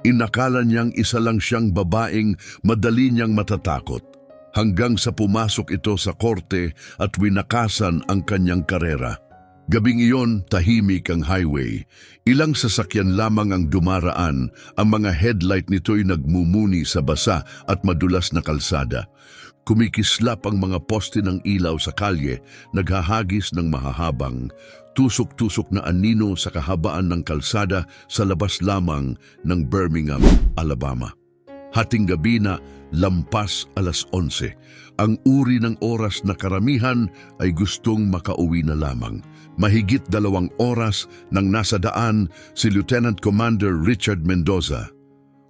Inakala niyang isa lang siyang babaeng madali niyang matatakot. Hanggang sa pumasok ito sa korte at winakasan ang kanyang karera. Gabing iyon, tahimik ang highway. Ilang sasakyan lamang ang dumaraan, ang mga headlight nito'y nagmumuni sa basa at madulas na kalsada. Kumikislap ang mga poste ng ilaw sa kalye, naghahagis ng mahahabang, tusok-tusok na anino sa kahabaan ng kalsada sa labas lamang ng Birmingham, Alabama. Hating gabi na, lampas 11:00. Ang uri ng oras na karamihan ay gustong makauwi na lamang. Mahigit 2 oras nang nasa daan si Lieutenant Commander Richard Mendoza.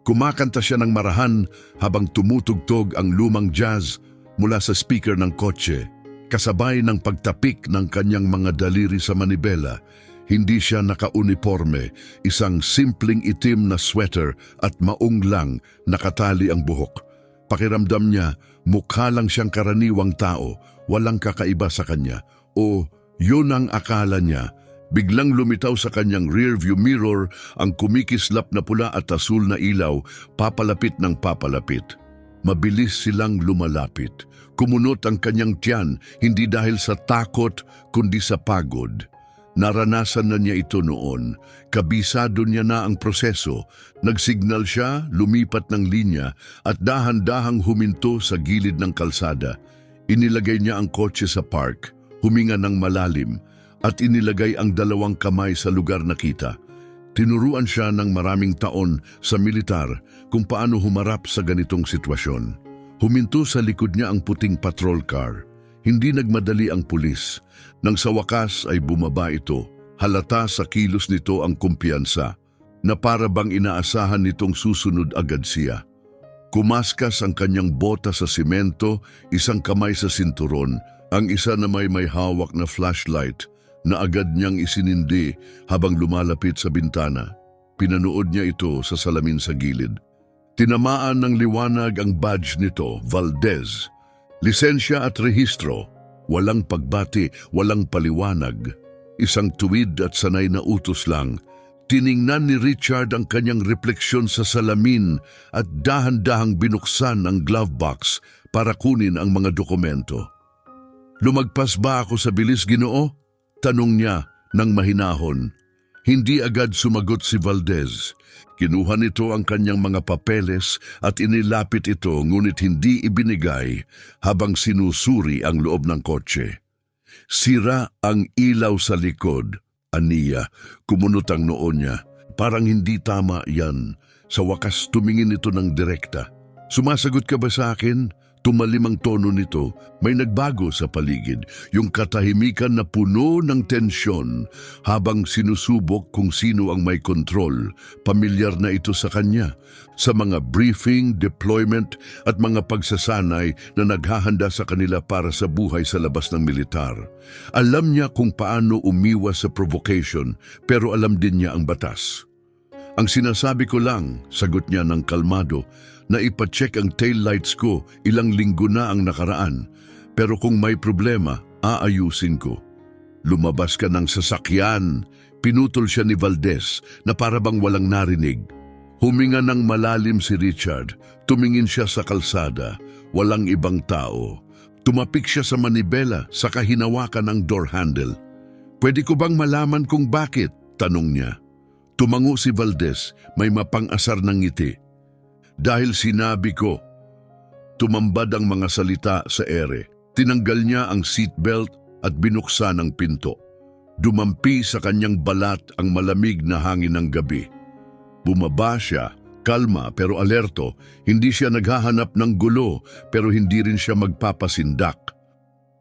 Kumakanta siya ng marahan habang tumutugtog ang lumang jazz mula sa speaker ng kotse, kasabay ng pagtapik ng kanyang mga daliri sa manibela. Hindi siya naka-uniforme, isang simpleng itim na sweater at maong lang nakatali ang buhok. Pakiramdam niya, mukha lang siyang karaniwang tao, walang kakaiba sa kanya. O yun ang akala niya. Biglang lumitaw sa kanyang rearview mirror ang kumikislap na pula at asul na ilaw, papalapit ng papalapit. Mabilis silang lumalapit. Kumunot ang kanyang tiyan, hindi dahil sa takot, kundi sa pagod. Naranasan na niya ito noon. Kabisado niya na ang proseso. Nagsignal siya, lumipat ng linya at dahan-dahang huminto sa gilid ng kalsada. Inilagay niya ang kotse sa park, huminga ng malalim at inilagay ang 2 kamay sa lugar na kita. Tinuruan siya ng maraming taon sa militar kung paano humarap sa ganitong sitwasyon. Huminto sa likod niya ang puting patrol car. Hindi nagmadali ang pulis. Nang sa wakas ay bumaba ito, halata sa kilos nito ang kumpiyansa, na para bang inaasahan nitong susunod agad siya. Kumaskas ang kanyang bota sa simento, isang kamay sa sinturon, ang isa na may hawak na flashlight, na agad niyang isinindi habang lumalapit sa bintana. Pinanood niya ito sa salamin sa gilid. Tinamaan ng liwanag ang badge nito, Valdez. Lisensya at rehistro, walang pagbati, walang paliwanag. Isang tuwid at sanay na utos lang. Tiningnan ni Richard ang kanyang refleksyon sa salamin at dahan-dahang binuksan ang glove box para kunin ang mga dokumento. "Lumagpas ba ako sa bilis, Ginoo?" tanong niya ng mahinahon. Hindi agad sumagot si Valdez. Kinuha nito ang kanyang mga papeles at inilapit ito ngunit hindi ibinigay habang sinusuri ang loob ng kotse. Sira ang ilaw sa likod, aniya. Kumunot ang noo niya. Parang hindi tama yan. Sa wakas tumingin ito ng direkta. "Sumasagot ka ba sa akin?" Tumalim ang tono nito. May nagbago sa paligid, yung katahimikan na puno ng tensyon habang sinusubok kung sino ang may kontrol. Pamilyar na ito sa kanya, sa mga briefing, deployment at mga pagsasanay na naghahanda sa kanila para sa buhay sa labas ng militar. Alam niya kung paano umiwas sa provocation, pero alam din niya ang batas. "Ang sinasabi ko lang," sagot niya ng kalmado, "na ipacheck ang taillights ko, ilang linggo na ang nakaraan. Pero kung may problema, aayusin ko." "Lumabas ka ng sasakyan," pinutol siya ni Valdez na para bang walang narinig. Huminga ng malalim si Richard. Tumingin siya sa kalsada. Walang ibang tao. Tumapik siya sa manibela sa kahinawakan ng door handle. "Pwede ko bang malaman kung bakit?" tanong niya. Tumango si Valdez, may mapang-asar ng ngiti. "Dahil sinabi ko." Tumambad ang mga salita sa ere. Tinanggal niya ang seatbelt at binuksan ang pinto. Dumampi sa kanyang balat ang malamig na hangin ng gabi. Bumaba siya, kalma pero alerto. Hindi siya naghahanap ng gulo pero hindi rin siya magpapasindak.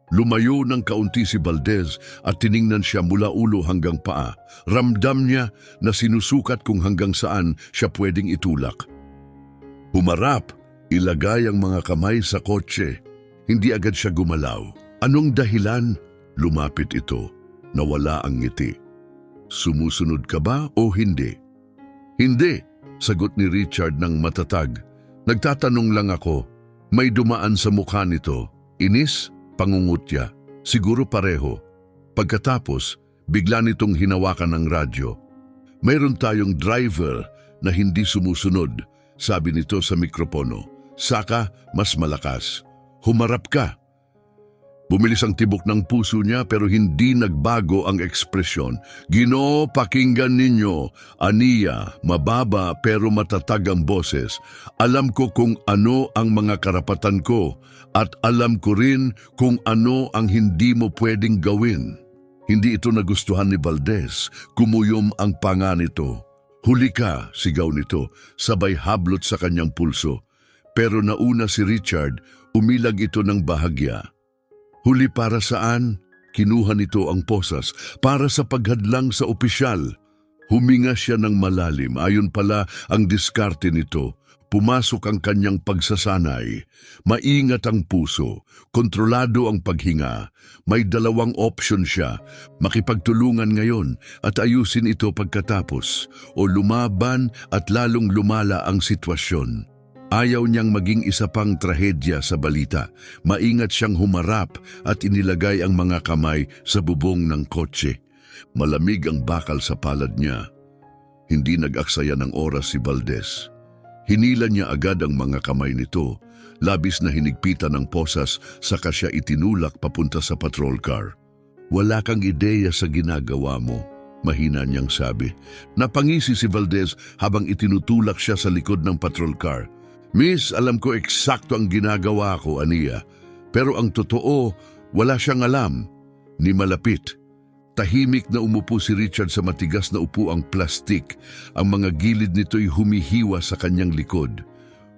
Lumayo ng kaunti si Valdez at tiningnan siya mula ulo hanggang paa. Ramdam niya na sinusukat kung hanggang saan siya pwedeng itulak. Humarap, ilagay ang mga kamay sa kotse. Hindi agad siya gumalaw. "Anong dahilan?" Lumapit ito. Nawala ang ngiti. "Sumusunod ka ba o hindi?" "Hindi," sagot ni Richard ng matatag. "Nagtatanong lang ako. May dumaan sa mukha nito. Inis? Pangungutya? Siguro pareho." Pagkatapos, bigla nitong hinawakan ng radyo. "Mayroon tayong driver," na hindi sumusunod. Sabi nito sa mikropono, "Saka, mas malakas. Humarap ka." Bumilis ang tibok ng puso niya pero hindi nagbago ang ekspresyon. "Ginoo, pakinggan ninyo. Aniya, mababa pero matatag ang boses. Alam ko kung ano ang mga karapatan ko at alam ko rin kung ano ang hindi mo pwedeng gawin." Hindi ito nagustuhan ni Valdez. Kumuyom ang panga nito. "Huli ka," sigaw nito, sabay hablot sa kanyang pulso. Pero nauna si Richard, umilag ito ng bahagya. "Huli para saan?" Kinuha nito ang posas para sa paghadlang sa opisyal. Huminga siya ng malalim. Ayon pala ang diskarte nito. Pumasok ang kanyang pagsasanay. Maingat ang puso, kontrolado ang paghinga. May dalawang option siya, makipagtulungan ngayon at ayusin ito pagkatapos, o lumaban at lalong lumala ang sitwasyon. Ayaw niyang maging isa pang trahedya sa balita. Maingat siyang humarap at inilagay ang mga kamay sa bubong ng kotse. Malamig ang bakal sa palad niya. Hindi nag-aksaya ng oras si Valdez. Hinila niya agad ang mga kamay nito. Labis na hinigpitan ng posas, saka siya itinulak papunta sa patrol car. "Wala kang ideya sa ginagawa mo," mahina niyang sabi. Napangisi si Valdez habang itinutulak siya sa likod ng patrol car. "Miss, alam ko eksakto ang ginagawa ko, Aniya. Pero ang totoo, wala siyang alam." Ni malapit. Tahimik na umupo si Richard sa matigas na upuang plastik. Ang mga gilid nito'y humihiwa sa kanyang likod.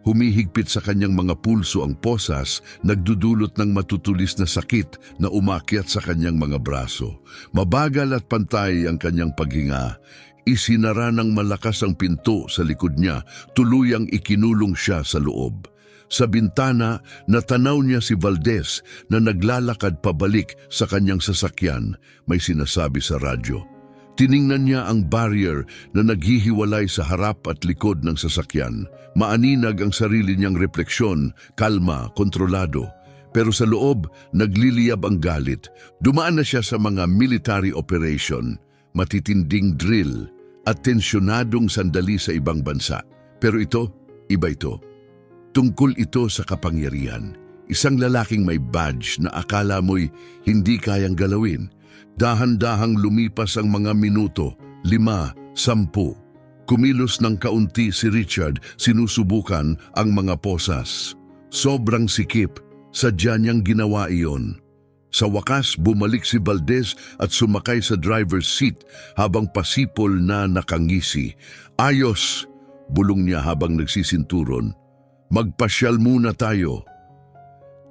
Humihigpit sa kanyang mga pulso ang posas, nagdudulot ng matutulis na sakit na umakyat sa kanyang mga braso. Mabagal at pantay ang kanyang paghinga. Isinara ng malakas ang pinto sa likod niya, tuluyang ikinulong siya sa loob. Sa bintana, natanaw niya si Valdez na naglalakad pabalik sa kanyang sasakyan. May sinasabi sa radyo. Tiningnan niya ang barrier na naghihiwalay sa harap at likod ng sasakyan. Maaninag ang sarili niyang refleksyon, kalma, kontrolado. Pero sa loob, nagliliyab ang galit. Dumaan na siya sa mga military operation, matitinding drill, at tensyonadong sandali sa ibang bansa. Pero ito, iba ito. Tungkol ito sa kapangyarihan. Isang lalaking may badge na akala mo'y hindi kayang galawin. Dahan-dahang lumipas ang mga minuto, 5, 10. Kumilos ng kaunti si Richard, sinusubukan ang mga posas. Sobrang sikip, sadya niyang ginawa iyon. Sa wakas, bumalik si Valdez at sumakay sa driver's seat habang pasipol na nakangisi. "Ayos!" bulong niya habang nagsisinturon. "Magpasyal muna tayo."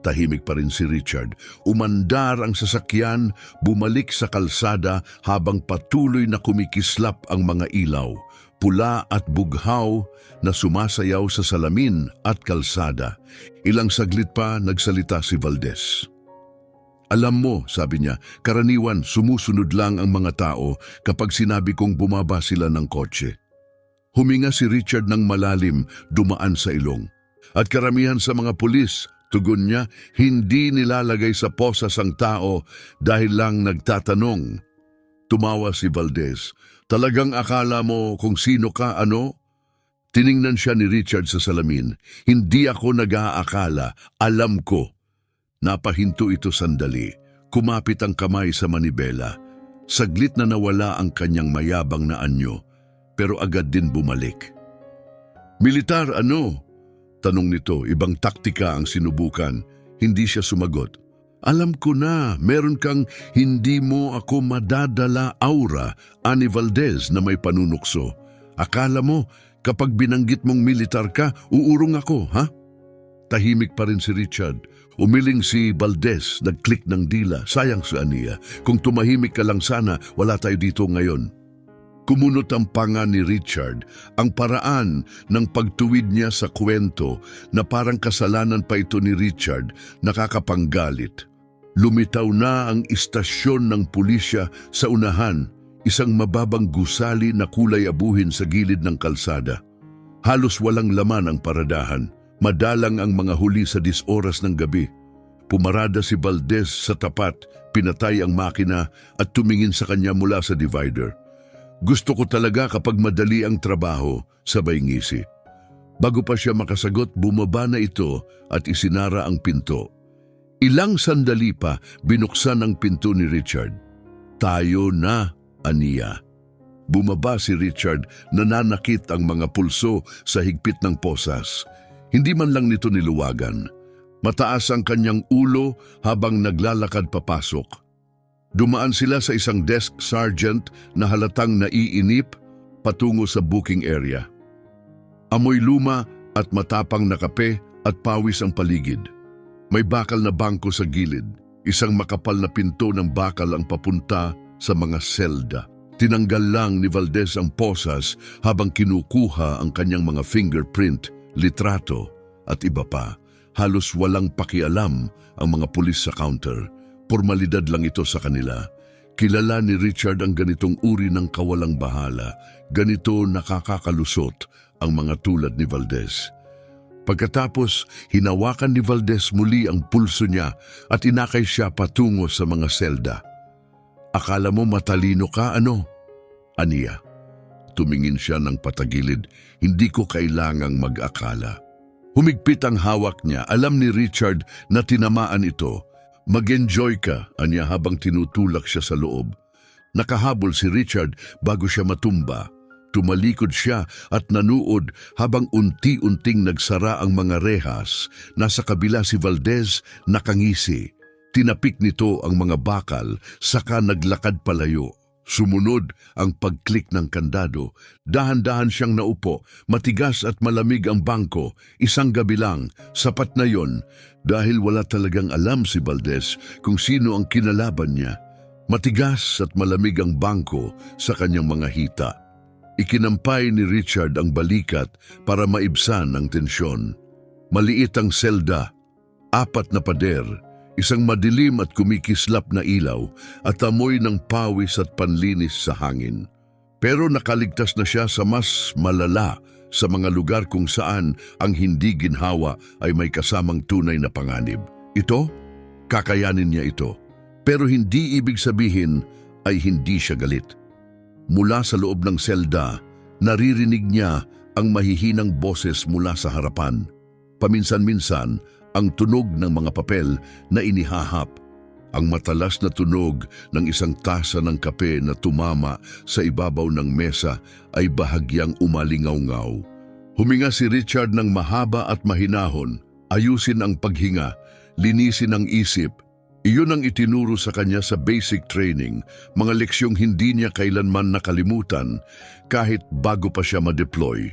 Tahimik pa rin si Richard. Umandar ang sasakyan, bumalik sa kalsada habang patuloy na kumikislap ang mga ilaw, pula at bughaw na sumasayaw sa salamin at kalsada. Ilang saglit pa nagsalita si Valdez. "Alam mo," sabi niya, "karaniwan sumusunod lang ang mga tao kapag sinabi kong bumaba sila ng kotse." Huminga si Richard ng malalim, dumaan sa ilong. "At karamihan sa mga pulis," tugon niya, "hindi nilalagay sa posas ang tao dahil lang nagtatanong." Tumawa si Valdez. "Talagang akala mo kung sino ka, ano?" Tiningnan siya ni Richard sa salamin. "Hindi ako nag-aakala, alam ko." Napahinto ito sandali. Kumapit ang kamay sa manibela. Saglit na nawala ang kanyang mayabang na anyo, pero agad din bumalik. "Militar, ano?" tanong nito. Ibang taktika ang sinubukan. Hindi siya sumagot. "Alam ko na, meron kang hindi mo ako madadala aura," ani Valdez na may panunukso. "Akala mo, kapag binanggit mong militar ka, uurong ako, ha?" Tahimik pa rin si Richard. Umiling si Valdez, nag-click ng dila. Sayang si Aniya. Kung tumahimik ka lang sana, wala tayo dito ngayon. Kumunot ang panga ni Richard, ang paraan ng pagtuwid niya sa kwento na parang kasalanan pa ito ni Richard, nakakapanggalit. Lumitaw na ang istasyon ng pulisya sa unahan, isang mababang gusali na kulay abuhin sa gilid ng kalsada. Halos walang laman ang paradahan. Madalang ang mga huli sa 10 oras ng gabi. Pumarada si Valdez sa tapat, pinatay ang makina at tumingin sa kanya mula sa divider. Gusto ko talaga kapag madali ang trabaho, sabay ngisi. Bago pa siya makasagot, bumaba na ito at isinara ang pinto. Ilang sandali pa, binuksan ang pinto ni Richard. Tayo na, aniya. Bumaba si Richard, nananakit ang mga pulso sa higpit ng posas. Hindi man lang nito niluwagan. Mataas ang kanyang ulo habang naglalakad papasok. Dumaan sila sa isang desk sergeant na halatang naiinip patungo sa booking area. Amoy luma at matapang na kape at pawis ang paligid. May bakal na bangko sa gilid. Isang makapal na pinto ng bakal ang papunta sa mga selda. Tinanggal lang ni Valdez ang posas habang kinukuha ang kanyang mga fingerprint, litrato at iba pa. Halos walang pakialam ang mga pulis sa counter. Formalidad lang ito sa kanila. Kilala ni Richard ang ganitong uri ng kawalang bahala. Ganito nakakakalusot ang mga tulad ni Valdez. Pagkatapos, hinawakan ni Valdez muli ang pulso niya at inakay siya patungo sa mga selda. Akala mo matalino ka, ano? Aniya. Tumingin siya ng patagilid. Hindi ko kailangang mag-akala. Humigpit ang hawak niya. Alam ni Richard na tinamaan ito. Mag-enjoy ka, aniya habang tinutulak siya sa loob. Nakahabol si Richard bago siya matumba. Tumalikod siya at nanuod habang unti-unting nagsara ang mga rehas. Nasa kabila si Valdez, nakangisi. Tinapik nito ang mga bakal, saka naglakad palayo. Sumunod ang pagklik ng kandado. Dahan-dahan siyang naupo. Matigas at malamig ang bangko. Isang gabi lang, sapat na yon. Dahil wala talagang alam si Valdez kung sino ang kinalaban niya. Matigas at malamig ang bangko sa kanyang mga hita. Ikinampay ni Richard ang balikat para maibsan ang tensyon. Maliit ang selda, 4 na pader, isang madilim at kumikislap na ilaw at amoy ng pawis at panlinis sa hangin. Pero nakaligtas na siya sa mas malala sa mga lugar kung saan ang hindi ginhawa ay may kasamang tunay na panganib. Ito, kakayanin niya ito. Pero hindi ibig sabihin ay hindi siya galit. Mula sa loob ng selda, naririnig niya ang mahihinang boses mula sa harapan. Paminsan-minsan, ang tunog ng mga papel na inihahap. Ang matalas na tunog ng isang tasa ng kape na tumama sa ibabaw ng mesa ay bahagyang umalingaw-ngaw. Huminga si Richard ng mahaba at mahinahon. Ayusin ang paghinga, linisin ang isip. Iyon ang itinuro sa kanya sa basic training, mga leksyong hindi niya kailanman nakalimutan kahit bago pa siya ma-deploy.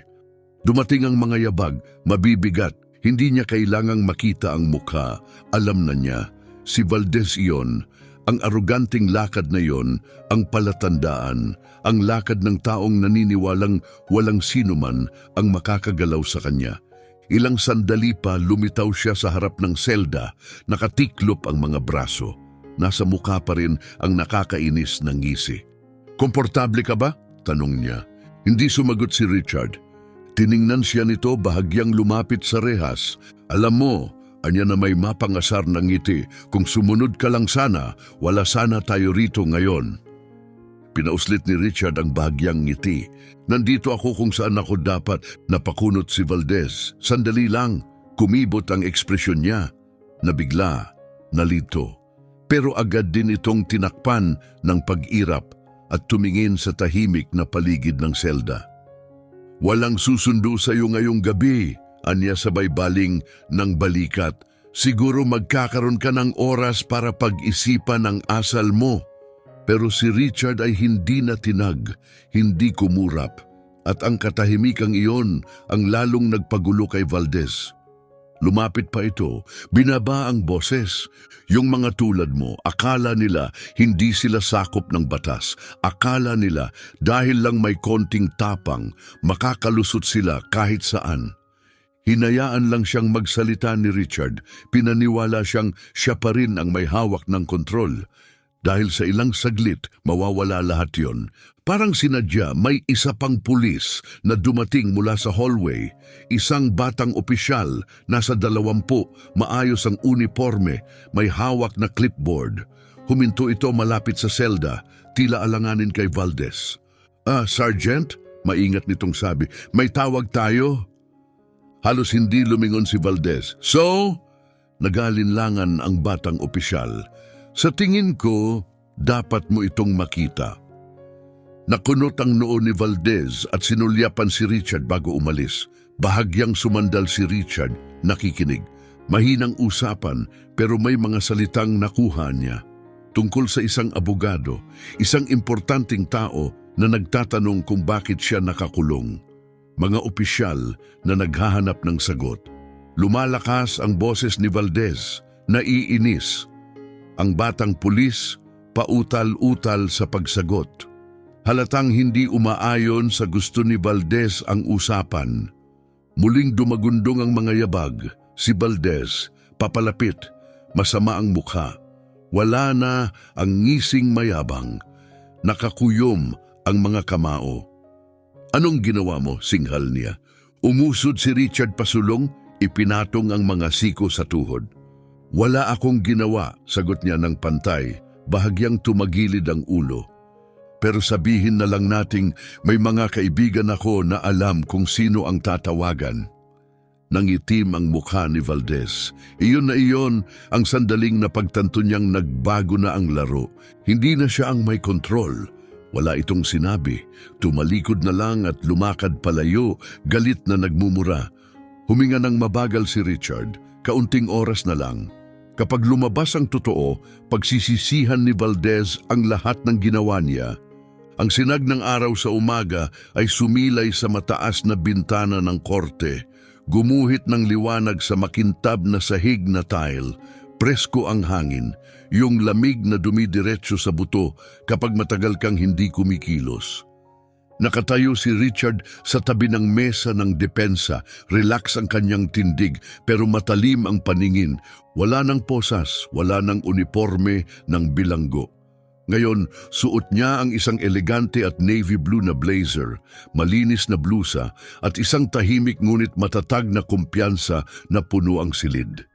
Dumating ang mga yabag, mabibigat, hindi niya kailangang makita ang mukha. Alam na niya, si Valdez iyon, ang aruganting lakad na iyon, ang palatandaan, ang lakad ng taong naniniwalang walang sinuman ang makakagalaw sa kanya. Ilang sandali pa lumitaw siya sa harap ng selda, nakatiklop ang mga braso. Nasa mukha pa rin ang nakakainis na ngisi. Komportable ka ba? Tanong niya. Hindi sumagot si Richard. Tiningnan siya nito bahagyang lumapit sa rehas. Alam mo, anya na may mapangasar ng ngiti. Kung sumunod ka lang sana, wala sana tayo rito ngayon. Pinauslit ni Richard ang bahagyang ngiti. Nandito ako kung saan ako dapat, napakunot si Valdez. Sandali lang, kumibot ang ekspresyon niya. Nabigla, nalito. Pero agad din itong tinakpan ng pag-irap at tumingin sa tahimik na paligid ng selda. Walang susundo sa iyo ngayong gabi, anya sabay baling ng balikat. Siguro magkakaroon ka ng oras para pag-isipan ang asal mo. Pero si Richard ay hindi natinag, hindi kumurap, at ang katahimikang iyon ang lalong nagpagulo kay Valdez. Lumapit pa ito, binaba ang boses. Yung mga tulad mo, akala nila hindi sila sakop ng batas. Akala nila dahil lang may konting tapang, makakalusot sila kahit saan. Hinayaan lang siyang magsalita ni Richard, pinaniwala siyang siya pa rin ang may hawak ng kontrol. Dahil sa ilang saglit, mawawala lahat yon. Parang sinadya, may isa pang pulis na dumating mula sa hallway. Isang batang opisyal, nasa 20, maayos ang uniforme, may hawak na clipboard. Huminto ito malapit sa selda, tila alanganin kay Valdez. Sergeant, maingat nitong sabi, may tawag tayo. Halos hindi lumingon si Valdez. So, nagalinlangan ang batang opisyal. Sa tingin ko, dapat mo itong makita. Nakunot ang noo ni Valdez at sinulyapan si Richard bago umalis. Bahagyang sumandal si Richard, nakikinig. Mahinang usapan pero may mga salitang nakuha niya. Tungkol sa isang abogado, isang importanteng tao na nagtatanong kung bakit siya nakakulong. Mga opisyal na naghahanap ng sagot. Lumalakas ang boses ni Valdez, naiinis. Ang batang pulis, pautal-utal sa pagsagot. Halatang hindi umaayon sa gusto ni Valdez ang usapan. Muling dumagundong ang mga yabag. Si Valdez, papalapit, masama ang mukha. Wala na ang ngising mayabang. Nakakuyom ang mga kamao. Anong ginawa mo, singhal niya? Umusod si Richard pasulong, ipinatong ang mga siko sa tuhod. Wala akong ginawa, sagot niya ng pantay, bahagyang tumagilid ang ulo. Pero sabihin na lang nating may mga kaibigan ako na alam kung sino ang tatawagan. Nangitim ang mukha ni Valdez. Iyon na iyon ang sandaling na pagtanto niyang nagbago na ang laro. Hindi na siya ang may kontrol. Wala itong sinabi. Tumalikod na lang at lumakad palayo, galit na nagmumura. Huminga ng mabagal si Richard, kaunting oras na lang. Kapag lumabas ang totoo, pagsisisihan ni Valdez ang lahat ng ginawa niya. Ang sinag ng araw sa umaga ay sumilay sa mataas na bintana ng korte. Gumuhit ng liwanag sa makintab na sahig na tile. Presko ang hangin, yung lamig na dumidiretso sa buto kapag matagal kang hindi kumikilos. Nakatayo si Richard sa tabi ng mesa ng depensa. Relax ang kanyang tindig pero matalim ang paningin. Wala ng posas, wala ng uniforme ng bilanggo. Ngayon, suot niya ang isang elegante at navy blue na blazer, malinis na blusa at isang tahimik ngunit matatag na kumpiyansa na puno ang silid.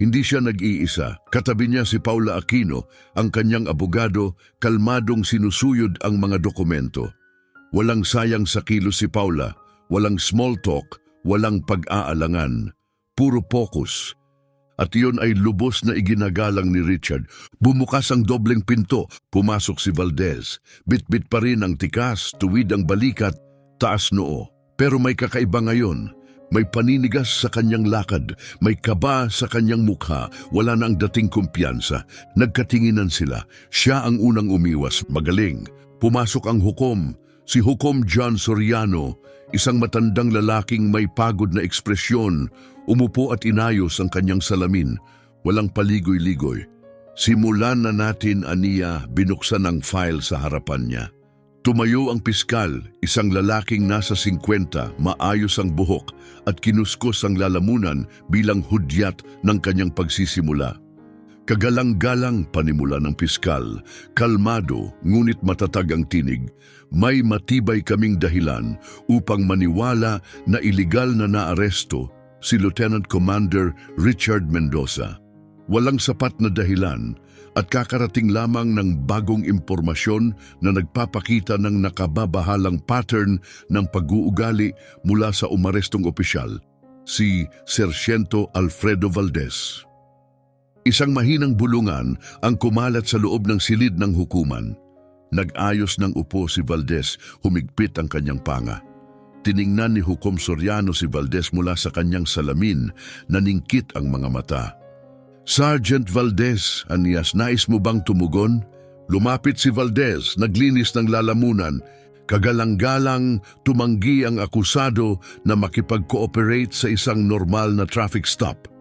Hindi siya nag-iisa. Katabi niya si Paula Aquino, ang kanyang abogado, kalmadong sinusuyod ang mga dokumento. Walang sayang sa kilos si Paula, walang small talk, walang pag-aalangan. Puro focus. At iyon ay lubos na iginagalang ni Richard. Bumukas ang dobleng pinto, pumasok si Valdez. Bit-bit pa rin ang tikas, tuwid ang balikat, taas noo. Pero may kakaiba ngayon. May paninigas sa kanyang lakad, may kaba sa kanyang mukha, wala na ang dating kumpiyansa. Nagkatinginan sila. Siya ang unang umiwas, magaling. Pumasok ang hukom, si Hukom John Soriano, isang matandang lalaking may pagod na ekspresyon. Umupo at inayos ang kanyang salamin. Walang paligoy-ligoy. Simulan na natin, aniya, binuksan ang file sa harapan niya. Tumayo ang piskal, isang lalaking nasa 50, maayos ang buhok at kinuskos ang lalamunan bilang hudyat ng kanyang pagsisimula. Kagalang-galang panimula ng piskal, kalmado ngunit matatag ang tinig. May matibay kaming dahilan upang maniwala na iligal na naaresto si Lieutenant Commander Richard Mendoza. Walang sapat na dahilan at kakarating lamang ng bagong impormasyon na nagpapakita ng nakababahalang pattern ng pag-uugali mula sa umarestong opisyal, si Sargento Alfredo Valdez. Isang mahinang bulungan ang kumalat sa loob ng silid ng hukuman. Nag-ayos ng upo si Valdez, humigpit ang kanyang panga. Tiningnan ni Hukom Soriano si Valdez mula sa kanyang salamin, naningkit ang mga mata. Sergeant Valdez, Anias, nais mo bang tumugon? Lumapit si Valdez, naglinis ng lalamunan. Kagalang-galang tumanggi ang akusado na makipag-cooperate sa isang normal na traffic stop.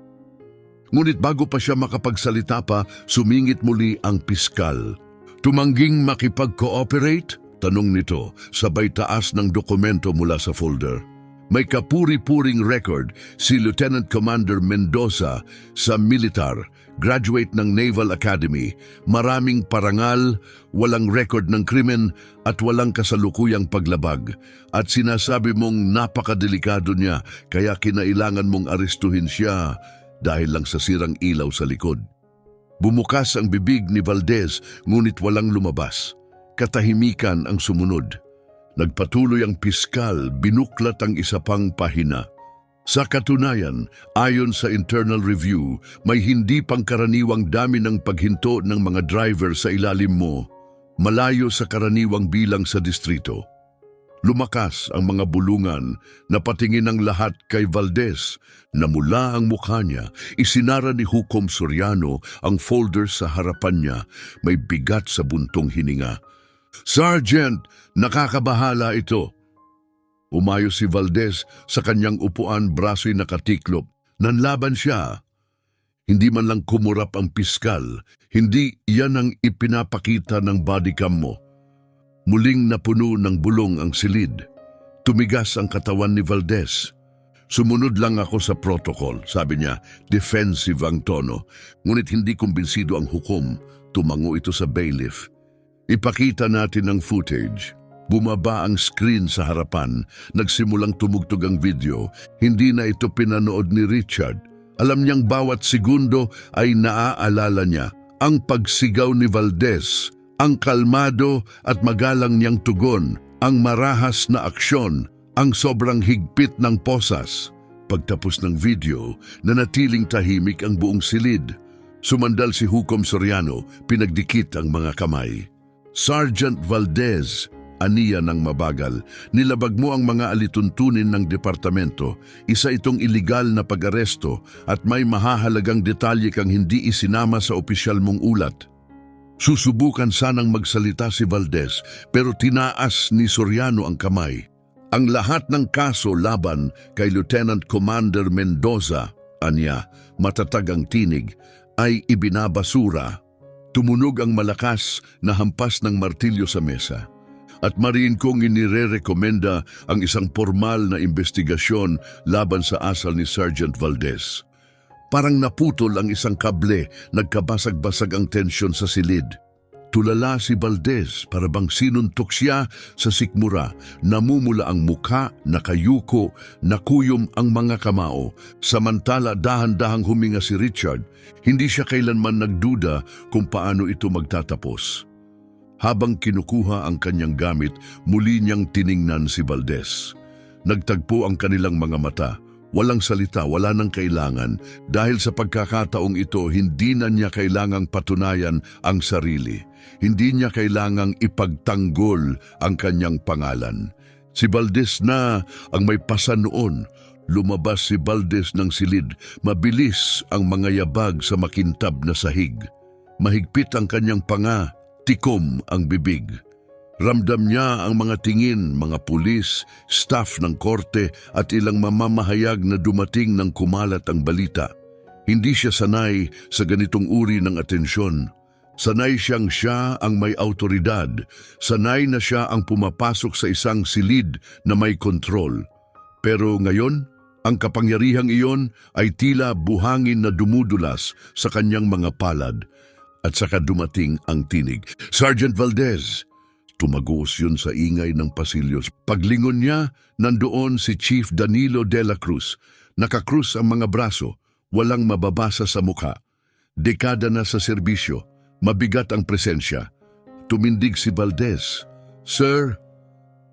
Ngunit bago pa siya makapagsalita pa, sumingit muli ang piskal. Tumangging makipag-cooperate? Tanong nito, sabay taas ng dokumento mula sa folder. May kapuri-puring record si Lieutenant Commander Mendoza sa militar, graduate ng Naval Academy, maraming parangal, walang record ng krimen at walang kasalukuyang paglabag. At sinasabi mong napakadelikado niya kaya kinailangan mong arestuhin siya dahil lang sa sirang ilaw sa likod. Bumukas ang bibig ni Valdez ngunit walang lumabas. Katahimikan ang sumunod. Nagpatuloy ang piskal, binuklat ang isa pang pahina. Sa katunayan, ayon sa internal review, may hindi pangkaraniwang dami ng paghinto ng mga driver sa ilalim mo, malayo sa karaniwang bilang sa distrito. Lumakas ang mga bulungan, napatingin ang lahat kay Valdez. Namula ang mukha niya, isinara ni Hukom Soriano ang folder sa harapan niya, may bigat sa buntong hininga. "Sergeant, nakakabahala ito." Umayo si Valdez sa kanyang upuan, braso'y nakatiklop. Nanlaban siya. Hindi man lang kumurap ang piskal, hindi yan ang ipinapakita ng bodycam mo. Muling napuno ng bulong ang silid. Tumigas ang katawan ni Valdez. "Sumunod lang ako sa protocol," sabi niya, defensive ang tono. Ngunit hindi kumbinsido ang hukom, tumango ito sa bailiff. "Ipakita natin ang footage." Bumaba ang screen sa harapan, nagsimulang tumugtog ang video. Hindi na ito pinanood ni Richard. Alam niyang bawat segundo ay naaalala niya ang pagsigaw ni Valdez, ang kalmado at magalang niyang tugon, ang marahas na aksyon, ang sobrang higpit ng posas. Pagtapos ng video, nanatiling tahimik ang buong silid. Sumandal si Hukom Soriano, pinagdikit ang mga kamay. "Sergeant Valdez," aniya ng mabagal, "nilabag mo ang mga alituntunin ng departamento. Isa itong iligal na pag-aresto at may mahahalagang detalye kang hindi isinama sa opisyal mong ulat." Susubukan sanang magsalita si Valdez pero tinaas ni Soriano ang kamay. "Ang lahat ng kaso laban kay Lieutenant Commander Mendoza," aniya, matatag ang tinig, "ay ibinabasura." Tumunog ang malakas na hampas ng martilyo sa mesa. "At mariin kong inirerekomenda ang isang formal na investigasyon laban sa asal ni Sergeant Valdez." Parang naputol ang isang kable, nagkabasag-basag ang tensyon sa silid. Tulala si Valdez, para bang sinuntok siya sa sikmura. Namumula ang mukha, nakayuko, nakuyom ang mga kamao. Samantala dahan-dahang huminga si Richard. Hindi siya kailanman nagduda kung paano ito magtatapos. Habang kinukuha ang kanyang gamit, muli niyang tiningnan si Valdez. Nagtagpo ang kanilang mga mata. Walang salita, wala nang kailangan. Dahil sa pagkakataong ito, hindi na niya kailangang patunayan ang sarili. Hindi niya kailangang ipagtanggol ang kanyang pangalan. Si Valdez na ang may pasan noon. Lumabas si Valdez ng silid. Mabilis ang mga yabag sa makintab na sahig. Mahigpit ang kanyang panga. Tikom ang bibig. Ramdam niya ang mga tingin, mga pulis, staff ng korte at ilang mamamahayag na dumating nang kumalat ang balita. Hindi siya sanay sa ganitong uri ng atensyon. Sanay siyang siya ang may autoridad. Sanay na siya ang pumapasok sa isang silid na may kontrol. Pero ngayon, ang kapangyarihang iyon ay tila buhangin na dumudulas sa kanyang mga palad. At saka dumating ang tinig, "Sergeant Valdez!" Tumagos yun sa ingay ng pasilyo. Paglingon niya, nandoon si Chief Danilo de la Cruz. Nakakrus ang mga braso, walang mababasa sa mukha. Dekada na sa serbisyo, mabigat ang presensya. Tumindig si Valdez. "Sir."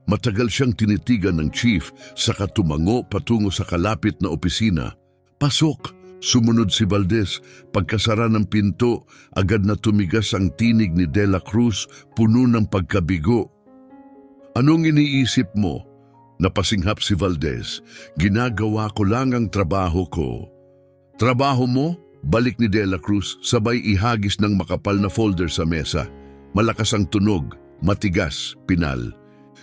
Matagal siyang tinitigan ng chief, saka tumango patungo sa kalapit na opisina. "Pasok!" Sumunod si Valdez. Pagkasara ng pinto, agad na tumigas ang tinig ni De La Cruz, puno ng pagkabigo. "Anong iniisip mo?" Napasinghap si Valdez. "Ginagawa ko lang ang trabaho ko." "Trabaho mo?" Balik ni De La Cruz, sabay ihagis ng makapal na folder sa mesa. Malakas ang tunog, matigas, pinal.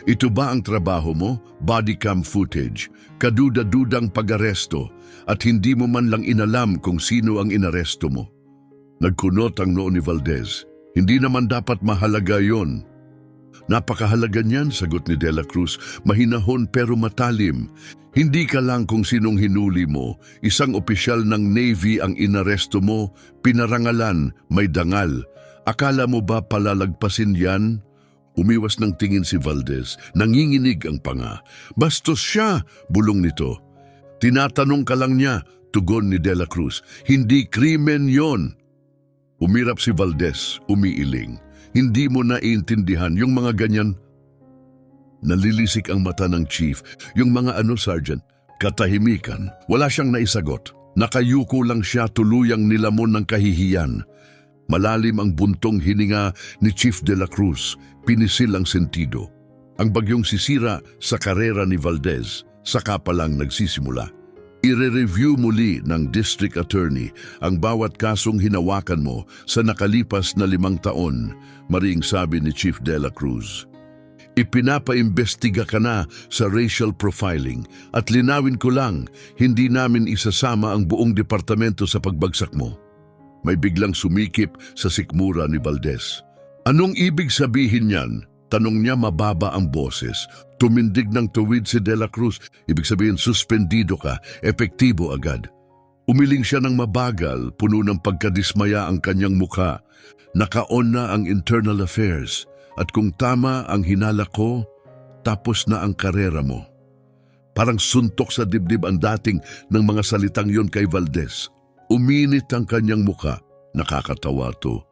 "Ito ba ang trabaho mo? Bodycam footage, kaduda-dudang pag-aresto, at hindi mo man lang inalam kung sino ang inaresto mo." Nagkunot ang noo ni Valdez. "Hindi naman dapat mahalaga yon." "Napakahalaga niyan," sagot ni De La Cruz, mahinahon pero matalim. "Hindi ka lang kung sinong hinuli mo. Isang opisyal ng Navy ang inaresto mo, pinarangalan, may dangal. Akala mo ba palalagpasin yan?" Umiwas ng tingin si Valdez, nanginginig ang panga. "Bastos siya," bulong nito. "Tinatanong ka lang niya," tugon ni De La Cruz. "Hindi krimen yon." Umirap si Valdez, umiiling. "Hindi mo naiintindihan yung mga ganyan." Nalilisik ang mata ng chief. Yung mga ano, Sergeant? Katahimikan. Wala siyang naisagot. Nakayuko lang siya, tuluyang nilamon ng kahihiyan. Malalim ang buntong hininga ni Chief de la Cruz. Pinisil ang sentido. Ang bagyong sisira sa karera ni Valdez, saka pa lang nagsisimula. I-review muli ng District Attorney ang bawat kasong hinawakan mo sa nakalipas na 5 taon, maring sabi ni Chief de la Cruz. Ipinapaimbestiga ka na sa racial profiling at linawin ko lang, hindi namin isasama ang buong departamento sa pagbagsak mo. May biglang sumikip sa sikmura ni Valdez. Anong ibig sabihin niyan? Tanong niya, mababa ang boses. Tumindig ng tuwid si De La Cruz. Ibig sabihin, suspendido ka, epektibo agad. Umiling siya ng mabagal, puno ng pagkadismaya ang kanyang mukha. Naka-on na ang internal affairs. At kung tama ang hinala ko, tapos na ang karera mo. Parang suntok sa dibdib ang dating ng mga salitang yon kay Valdez. Uminit ang kanyang mukha. Nakakatawa to.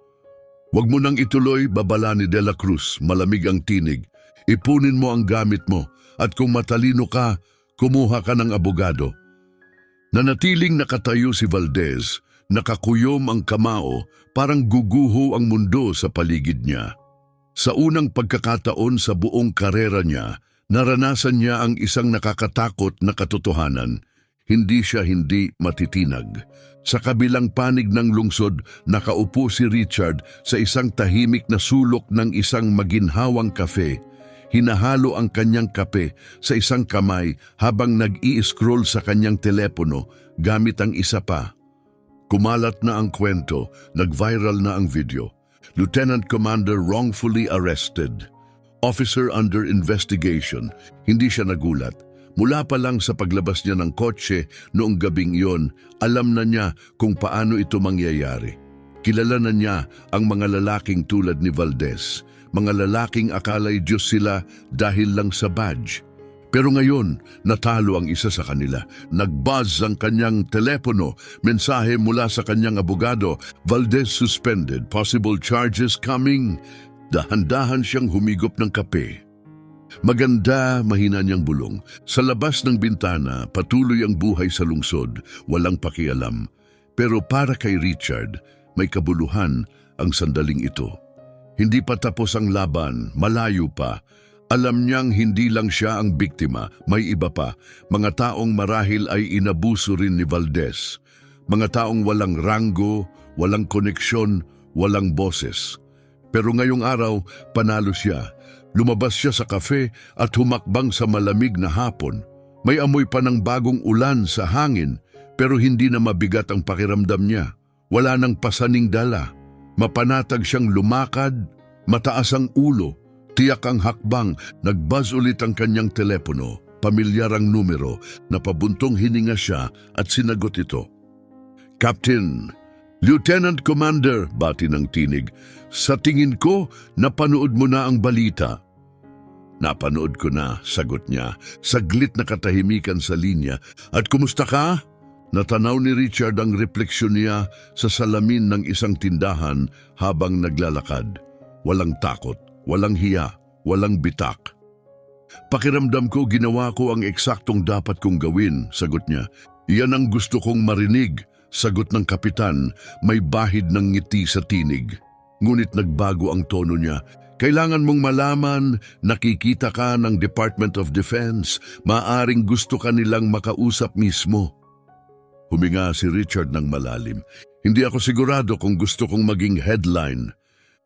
Huwag mo nang ituloy, babala ni De La Cruz, malamig ang tinig. Ipunin mo ang gamit mo at kung matalino ka, kumuha ka ng abogado. Nanatiling nakatayo si Valdez, nakakuyom ang kamao, parang guguho ang mundo sa paligid niya. Sa unang pagkakataon sa buong karera niya, naranasan niya ang isang nakakatakot na katotohanan. Hindi siya hindi matitinag. Sa kabilang panig ng lungsod, nakaupo si Richard sa isang tahimik na sulok ng isang maginhawang kafe. Hinahalo ang kanyang kape sa isang kamay habang nag-i-scroll sa kanyang telepono gamit ang isa pa. Kumalat na ang kwento, nag-viral na ang video. Lieutenant Commander wrongfully arrested. Officer under investigation. Hindi siya nagulat. Mula pa lang sa paglabas niya ng kotse noong gabing iyon, alam na niya kung paano ito mangyayari. Kilala na niya ang mga lalaking tulad ni Valdez. Mga lalaking akala'y Diyos sila dahil lang sa badge. Pero ngayon, natalo ang isa sa kanila. Nag-buzz ang kanyang telepono, mensahe mula sa kanyang abogado, Valdez suspended, possible charges coming. Dahan-dahan siyang humigop ng kape. Maganda, mahina niyang bulong. Sa labas ng bintana, patuloy ang buhay sa lungsod, walang pakialam. Pero para kay Richard, may kabuluhan ang sandaling ito. Hindi pa tapos ang laban, malayo pa. Alam niyang hindi lang siya ang biktima, may iba pa. Mga taong marahil ay inabuso rin ni Valdez. Mga taong walang ranggo, walang koneksyon, walang boses. Pero ngayong araw, panalo siya. Lumabas siya sa kafe at humakbang sa malamig na hapon. May amoy pa ng bagong ulan sa hangin, pero hindi na mabigat ang pakiramdam niya. Wala nang pasaning dala. Mapanatag siyang lumakad, mataas ang ulo. Tiyak ang hakbang, nag-buzz ulit ang kanyang telepono. Pamilyar ang numero, napabuntong hininga siya at sinagot ito. Captain, Lieutenant Commander, bati ng tinig, sa tingin ko, napanood mo na ang balita. Napanood ko na, sagot niya, saglit na katahimikan sa linya. At kumusta ka? Natanaw ni Richard ang refleksyon niya sa salamin ng isang tindahan habang naglalakad. Walang takot. Walang hiya, walang bitak. Pakiramdam ko ginawa ko ang eksaktong dapat kong gawin, sagot niya. Iyan ang gusto kong marinig, sagot ng kapitan, may bahid ng ngiti sa tinig. Ngunit nagbago ang tono niya. Kailangan mong malaman, nakikita ka ng Department of Defense, maaring gusto ka nilang makausap mismo. Huminga si Richard ng malalim. Hindi ako sigurado kung gusto kong maging headline.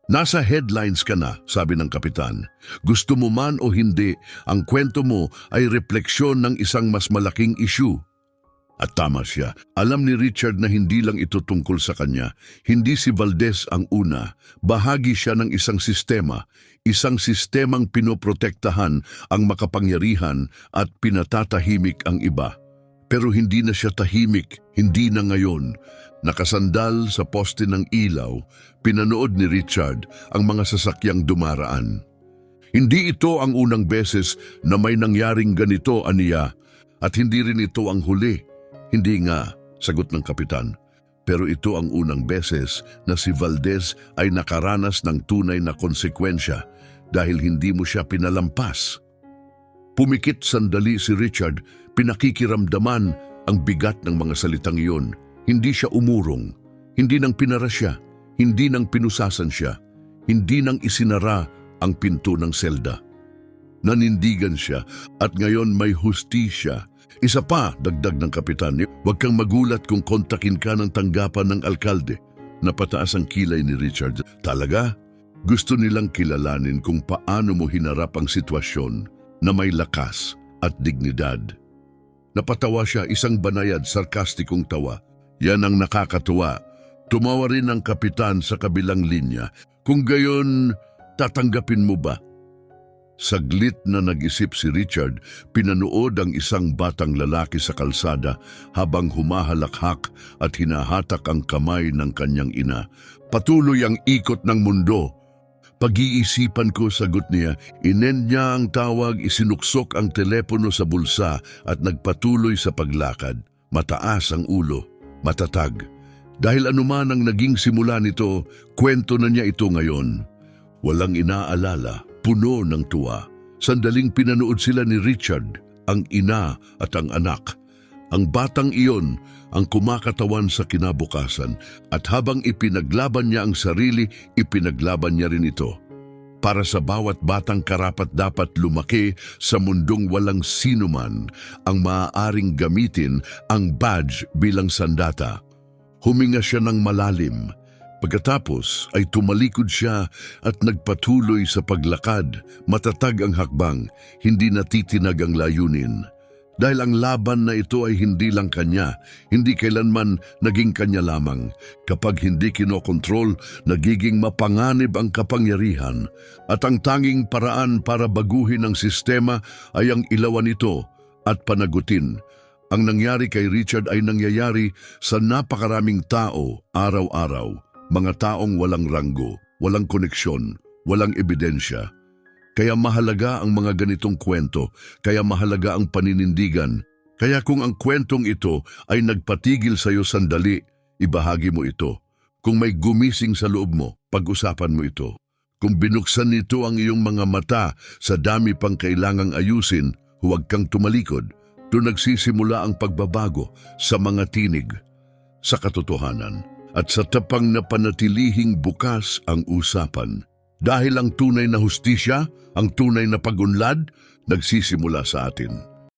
Nasa headlines ka na, sabi ng kapitan. Gusto mo man o hindi, ang kwento mo ay refleksyon ng isang mas malaking issue. At tama siya. Alam ni Richard na hindi lang ito tungkol sa kanya. Hindi si Valdez ang una. Bahagi siya ng isang sistemang pinoprotektahan ang makapangyarihan at pinatatahimik ang iba. Pero hindi na siya tahimik, hindi na ngayon. Nakasandal sa poste ng ilaw, pinanood ni Richard ang mga sasakyang dumaraan. Hindi ito ang unang beses na may nangyaring ganito, aniya, at hindi rin ito ang huli. Hindi nga, sagot ng kapitan. Pero ito ang unang beses na si Valdez ay nakaranas ng tunay na konsekwensya dahil hindi mo siya pinalampas. Pumikit sandali si Richard, pinakikiramdaman ang bigat ng mga salitang iyon. Hindi siya umurong, hindi nang pinara siya, hindi nang pinusasan siya, hindi nang isinara ang pinto ng selda. Nanindigan siya at ngayon may hustisya. Isa pa, dagdag ng kapitan, huwag kang magulat kung kontakin ka ng tanggapan ng alkalde. Napataas ang kilay ni Richard. Talaga? Gusto nilang kilalanin kung paano mo hinarap ang sitwasyon na may lakas at dignidad. Napatawa siya, isang banayad, sarkastikong tawa. Yan ang nakakatuwa. Tumawa rin ang kapitan sa kabilang linya. Kung gayon, tatanggapin mo ba? Saglit na nag-isip si Richard, pinanood ang isang batang lalaki sa kalsada habang humahalakhak at hinahatak ang kamay ng kanyang ina. Patuloy ang ikot ng mundo. Pag-iisipan ko, sagot niya. Inen niya ang tawag, isinuksok ang telepono sa bulsa at nagpatuloy sa paglakad. Mataas ang ulo, matatag. Dahil anuman ang naging simula nito, kwento na niya ito ngayon. Walang inaalala, puno ng tuwa. Sandaling pinanood sila ni Richard, ang ina at ang anak. Ang batang iyon ang kumakatawan sa kinabukasan at habang ipinaglaban niya ang sarili, ipinaglaban niya rin ito. Para sa bawat batang karapat-dapat lumaki sa mundong walang sinuman ang maaaring gamitin ang badge bilang sandata. Huminga siya ng malalim. Pagkatapos ay tumalikod siya at nagpatuloy sa paglakad. Matatag ang hakbang, hindi natitinag ang layunin. Dahil ang laban na ito ay hindi lang kanya, hindi kailanman naging kanya lamang. Kapag hindi kinokontrol, nagiging mapanganib ang kapangyarihan. At ang tanging paraan para baguhin ang sistema ay ang ilawan ito at panagutin. Ang nangyari kay Richard ay nangyayari sa napakaraming tao araw-araw. Mga taong walang ranggo, walang koneksyon, walang ebidensya. Kaya mahalaga ang mga ganitong kwento, kaya mahalaga ang paninindigan. Kaya kung ang kwentong ito ay nagpatigil sa iyo sandali, ibahagi mo ito. Kung may gumising sa loob mo, pag-usapan mo ito. Kung binuksan nito ang iyong mga mata sa dami pang kailangang ayusin, huwag kang tumalikod. Doon nagsisimula ang pagbabago sa mga tinig, sa katotohanan, at sa tapang na panatilihing bukas ang usapan. Dahil ang tunay na hustisya, ang tunay na pag-unlad, nagsisimula sa atin.